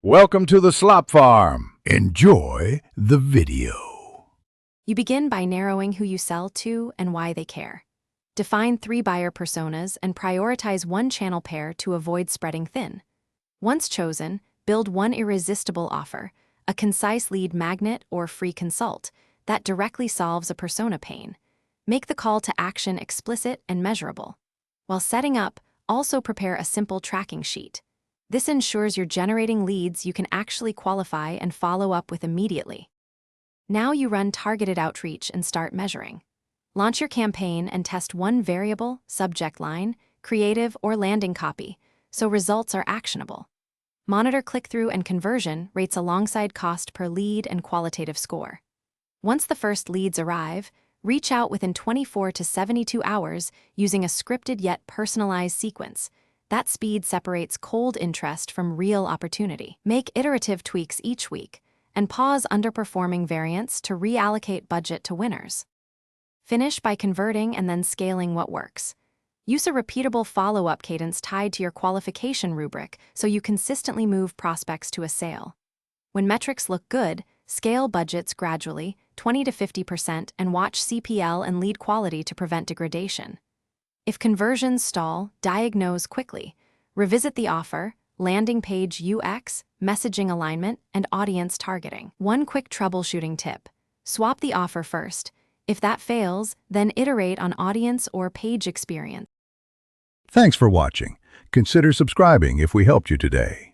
Welcome to the Slop Farm. Enjoy the video. You begin by narrowing who you sell to and why they care. Define 3 buyer personas and prioritize one channel pair to avoid spreading thin. Once chosen, build one irresistible offer, a concise lead magnet or free consult, that directly solves a persona pain. Make the call to action explicit and measurable. While setting up, also prepare a simple tracking sheet. This ensures you're generating leads you can actually qualify and follow up with immediately. Now you run targeted outreach and start measuring. Launch your campaign and test one variable, subject line, creative, or landing copy, so results are actionable. Monitor click-through and conversion rates alongside cost per lead and qualitative score. Once the first leads arrive, reach out within 24 to 72 hours using a scripted yet personalized sequence. That speed separates cold interest from real opportunity. Make iterative tweaks each week and pause underperforming variants to reallocate budget to winners. Finish by converting and then scaling what works. Use a repeatable follow-up cadence tied to your qualification rubric so you consistently move prospects to a sale. When metrics look good, scale budgets gradually, 20 to 50%, and watch CPL and lead quality to prevent degradation. If conversions stall, diagnose quickly. Revisit the offer, landing page UX, messaging alignment, and audience targeting. One quick troubleshooting tip: swap the offer first. If that fails, then iterate on audience or page experience. Thanks for watching. Consider subscribing if we helped you today.